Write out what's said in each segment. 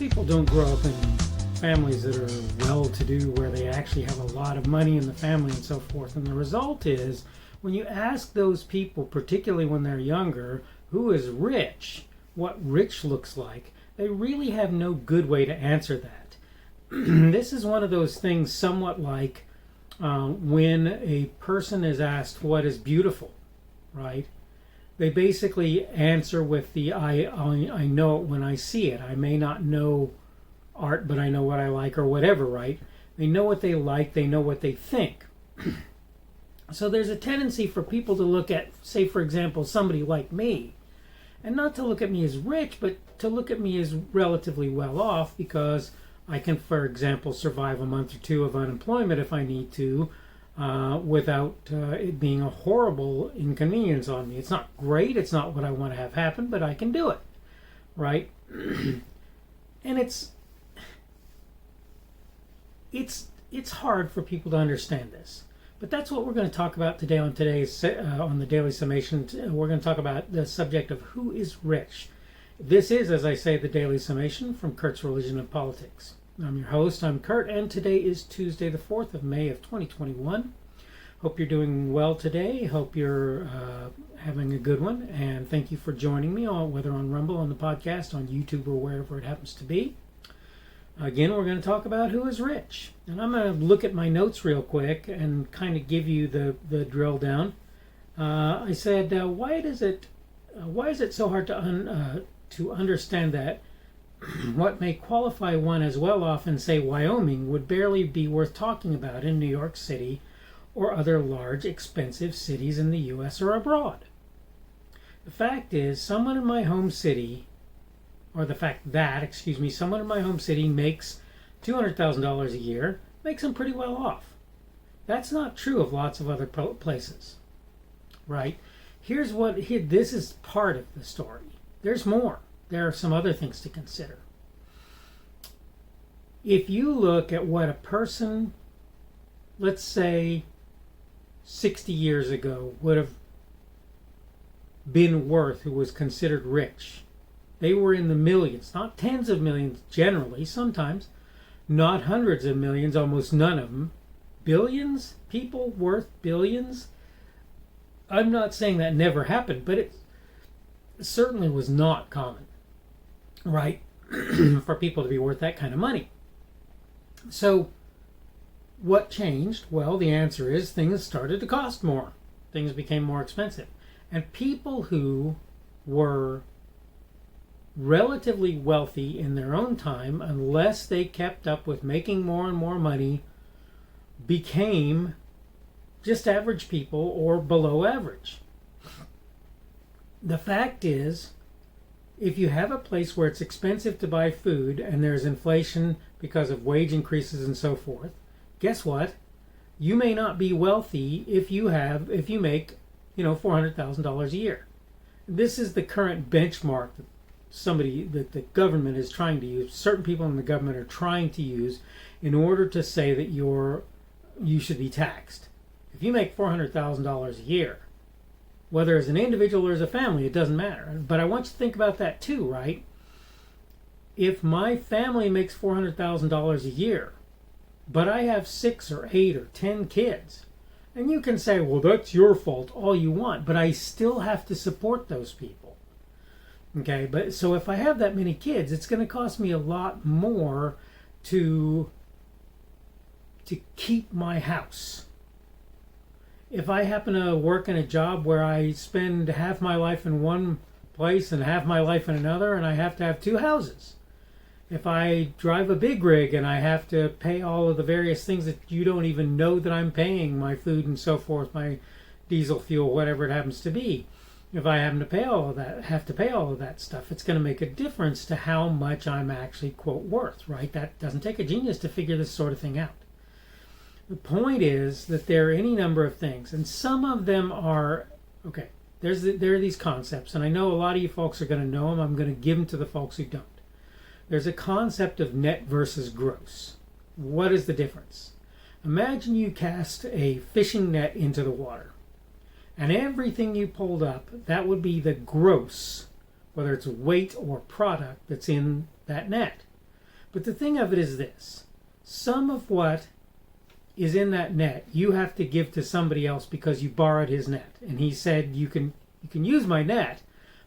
people don't grow up in families that are well-to-do, where they actually have a lot of money in the family and so forth. And the result is, when you ask those people, particularly when they're younger, who is rich, what rich looks like, they really have no good way to answer that. This is one of those things somewhat like when a person is asked what is beautiful, right? They basically answer with the I know it when I see it. I may not know art, but I know what I like, or whatever, right? They know what they like, they know what they think. So there's a tendency for people to look at, say, for example, somebody like me, and not to look at me as rich, but to look at me as relatively well off, because I can, for example, survive a month or two of unemployment if I need to, without it being a horrible inconvenience on me. It's not great, it's not what I want to have happen, but I can do it, right? And it's hard for people to understand this. But that's what we're going to talk about today on the Daily Summation. We're going to talk about the subject of who is rich. This is, as I say, the Daily Summation from Kurt's Religion and Politics. I'm your host, I'm Kurt, and today is Tuesday, the 4th of May of 2021. Hope you're doing well today. Hope you're having a good one. And thank you for joining me, whether on Rumble, on the podcast, on YouTube, or wherever it happens to be. Again, we're going to talk about who is rich. And I'm going to look at my notes real quick and kind of give you the drill down. I said, why is it so hard to understand that what may qualify one as well off in, say, Wyoming would barely be worth talking about in New York City or other large, expensive cities in the U.S. or abroad? The fact is, someone in my home city makes $200,000 a year, makes them pretty well off. That's not true of lots of other places, right? This is part of the story. There's more. There are some other things to consider. If you look at what a person, let's say 60 years ago, would have been worth, who was considered rich, they were in the millions, not tens of millions generally, sometimes, not hundreds of millions, almost none of them. Billions? People worth billions? I'm not saying that never happened, but it certainly was not common, right, for people to be worth that kind of money. So what changed? Well, the answer is things started to cost more. Things became more expensive. And people who were relatively wealthy in their own time, unless they kept up with making more and more money, became just average people or below average. The fact is, if you have a place where it's expensive to buy food and there's inflation because of wage increases and so forth, guess what? You may not be wealthy if you make, $400,000 a year. This is the current benchmark that the government is trying to use. Certain people in the government are trying to use in order to say that you should be taxed. If you make $400,000 a year, whether as an individual or as a family, it doesn't matter. But I want you to think about that too, right? If my family makes $400,000 a year, but I have 6 or 8 or 10 kids, and you can say, well, that's your fault all you want, but I still have to support those people. Okay, but so if I have that many kids, it's going to cost me a lot more to keep my house. If I happen to work in a job where I spend half my life in one place and half my life in another, and I have to have 2 houses. If I drive a big rig and I have to pay all of the various things that you don't even know that I'm paying, my food and so forth, my diesel fuel, whatever it happens to be. If I have to pay all of that stuff, it's going to make a difference to how much I'm actually, quote, worth, right? That doesn't take a genius to figure this sort of thing out. The point is that there are any number of things, and some of them are, okay, there are these concepts, and I know a lot of you folks are going to know them. I'm going to give them to the folks who don't. There's a concept of net versus gross. What is the difference? Imagine you cast a fishing net into the water. And everything you pulled up, that would be the gross, whether it's weight or product, that's in that net. But the thing of it is this. Some of what is in that net you have to give to somebody else because you borrowed his net. And he said, you can use my net,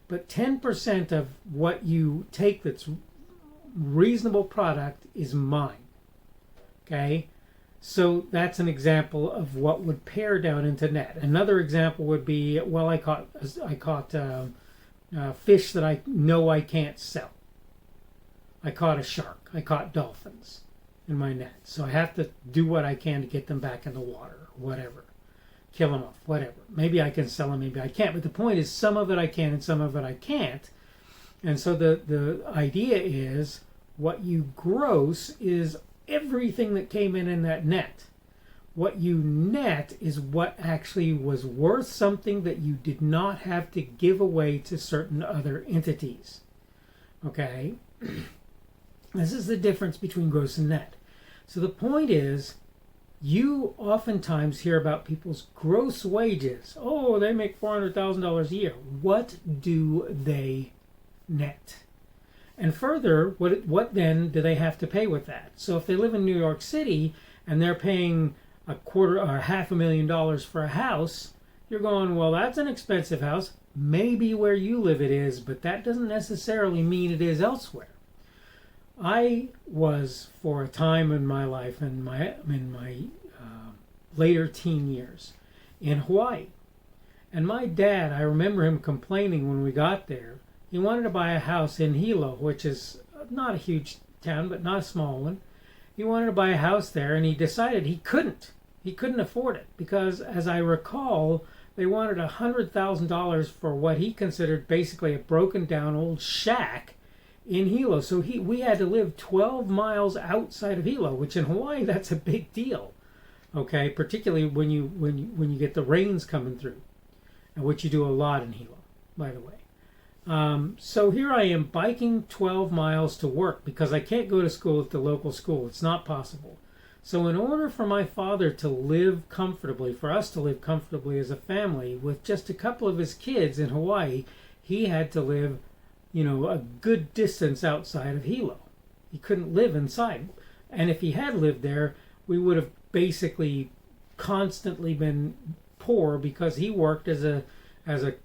but 10% of what you take that's reasonable product is mine. Okay? So that's an example of what would pare down into net. Another example would be, well, I caught fish that I know I can't sell. I caught a shark. I caught dolphins in my net. So I have to do what I can to get them back in the water, or whatever. Kill them off, whatever. Maybe I can sell them, maybe I can't. But the point is, some of it I can and some of it I can't. And so the idea is, what you gross is everything that came in that net. What you net is what actually was worth something that you did not have to give away to certain other entities. Okay? This is the difference between gross and net. So the point is, you oftentimes hear about people's gross wages. Oh, they make $400,000 a year. What do they net? And further, what then do they have to pay with that? So if they live in New York City and they're paying $250,000 for a house, you're going, well, that's an expensive house. Maybe where you live it is, but that doesn't necessarily mean it is elsewhere. I was, for a time in my life, in my later teen years, in Hawaii. And my dad, I remember him complaining when we got there. He wanted to buy a house in Hilo, which is not a huge town, but not a small one. He wanted to buy a house there, and he decided he couldn't. He couldn't afford it because, as I recall, they wanted $100,000 for what he considered basically a broken down old shack in Hilo. So we had to live 12 miles outside of Hilo, which in Hawaii, that's a big deal. Okay, particularly when you get the rains coming through, and which you do a lot in Hilo, by the way. So here I am biking 12 miles to work because I can't go to school at the local school. It's not possible. So in order for my father to live comfortably, for us to live comfortably as a family with just a couple of his kids in Hawaii, he had to live, a good distance outside of Hilo. He couldn't live inside. And if he had lived there, we would have basically constantly been poor because he worked as a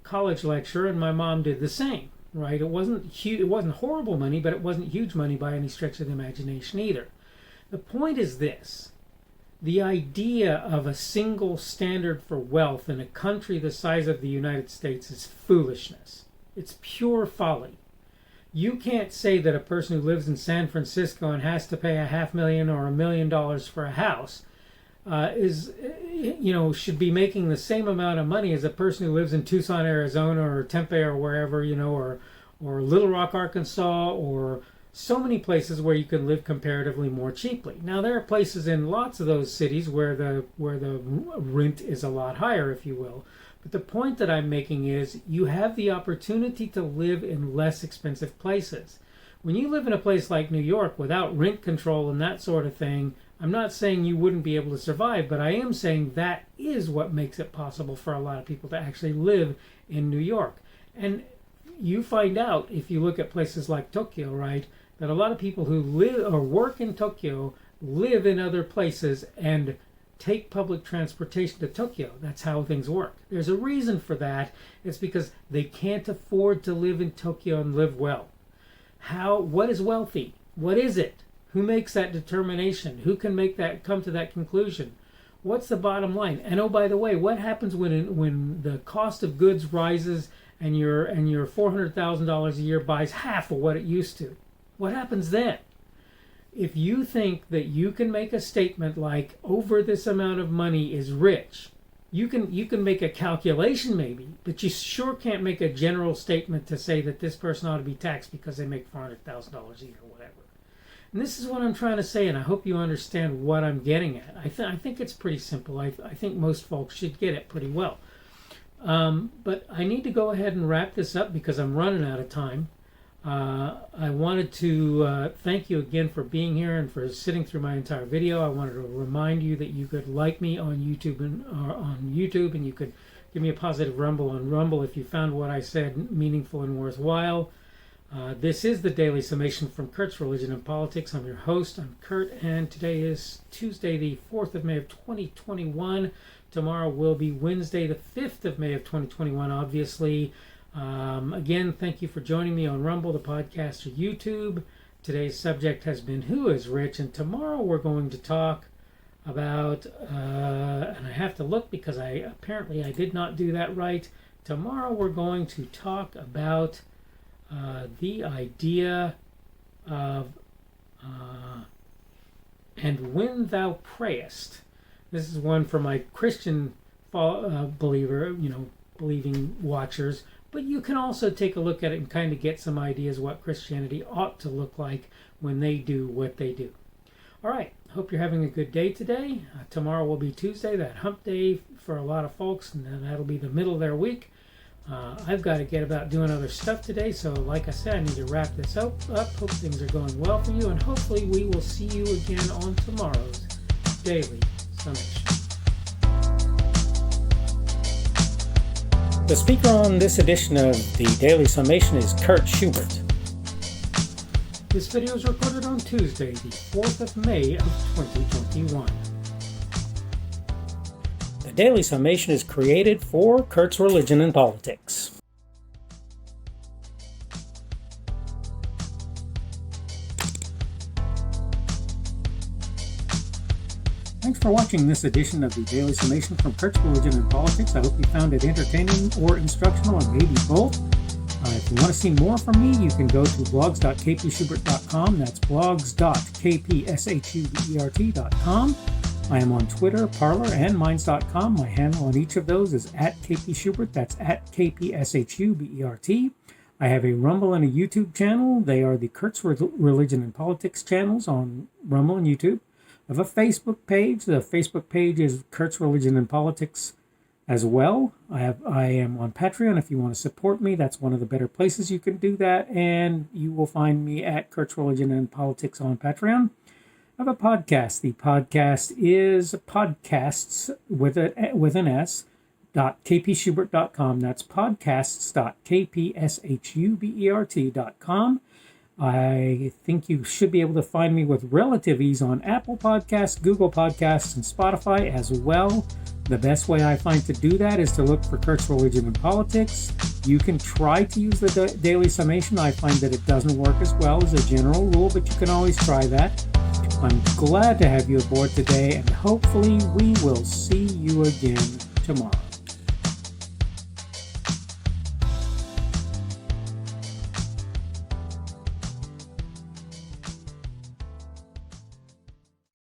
college lecturer and my mom did the same, right? It wasn't horrible money, but it wasn't huge money by any stretch of the imagination either. The point is this: the idea of a single standard for wealth in a country the size of the United States is foolishness. It's pure folly. You can't say that a person who lives in San Francisco and has to pay $500,000 or $1 million for a house should be making the same amount of money as a person who lives in Tucson, Arizona, or Tempe, or wherever, or Little Rock, Arkansas, or so many places where you can live comparatively more cheaply. Now, there are places in lots of those cities where the rent is a lot higher, if you will. But the point that I'm making is you have the opportunity to live in less expensive places. When you live in a place like New York without rent control and that sort of thing, I'm not saying you wouldn't be able to survive, but I am saying that is what makes it possible for a lot of people to actually live in New York. And you find out, if you look at places like Tokyo, right, that a lot of people who live or work in Tokyo live in other places and take public transportation to Tokyo. That's how things work. There's a reason for that. It's because they can't afford to live in Tokyo and live well. What is wealthy? What is it? Who makes that determination? Who can come to that conclusion? What's the bottom line? And oh, by the way, what happens when the cost of goods rises and your $400,000 a year buys half of what it used to? What happens then? If you think that you can make a statement like over this amount of money is rich, you can make a calculation maybe, but you sure can't make a general statement to say that this person ought to be taxed because they make $400,000 a year or whatever. And this is what I'm trying to say, and I hope you understand what I'm getting at. I think it's pretty simple. I think most folks should get it pretty well. But I need to go ahead and wrap this up because I'm running out of time. I wanted to thank you again for being here and for sitting through my entire video. I wanted to remind you that you could like me on YouTube and you could give me a positive rumble on Rumble if you found what I said meaningful and worthwhile. This is the Daily Summation from Kurt's Religion and Politics. I'm your host. I'm Kurt, and today is Tuesday, the 4th of May of 2021. Tomorrow will be Wednesday, the 5th of May of 2021, obviously. Again, thank you for joining me on Rumble, the podcast, or YouTube. Today's subject has been Who is Rich? And tomorrow we're going to talk about, and I have to look because I did not do that right. Tomorrow we're going to talk about the idea of and when thou prayest. This is one for my Christian believing watchers, but you can also take a look at it and kind of get some ideas what Christianity ought to look like when they do what they do. All right, hope you're having a good day today. Tomorrow will be Tuesday, that hump day for a lot of folks, and then that'll be the middle of their week. I've got to get about doing other stuff today, so like I said, I need to wrap this up. Hope things are going well for you, and hopefully we will see you again on tomorrow's Daily Summation. The speaker on this edition of the Daily Summation is Kurt Schubert. This video is recorded on Tuesday, the 4th of May of 2021. The Daily Summation is created for Kurt's Religion and Politics. Thanks for watching this edition of the Daily Summation from Kurt's Religion and Politics. I hope you found it entertaining or instructional, and maybe both. If you want to see more from me, you can go to blogs.kpschubert.com. That's blogs.kpschubert.com. I am on Twitter, Parler, and Minds.com. My handle on each of those is @kpschubert. That's @kpschubert. I have a Rumble and a YouTube channel. They are the Kurt's Religion and Politics channels on Rumble and YouTube. I have a Facebook page. The Facebook page is Kurt's Religion and Politics as well. I am on Patreon. If you want to support me, that's one of the better places you can do that. And you will find me at Kurt's Religion and Politics on Patreon. I have a podcast. The podcast is podcasts with an S .kpschubert.com. That's podcasts.kpschubert.com. I think you should be able to find me with relative ease on Apple Podcasts, Google Podcasts, and Spotify as well. The best way I find to do that is to look for Kurt's Religion and Politics. You can try to use the Daily Summation. I find that it doesn't work as well as a general rule, but you can always try that. I'm glad to have you aboard today, and hopefully we will see you again tomorrow.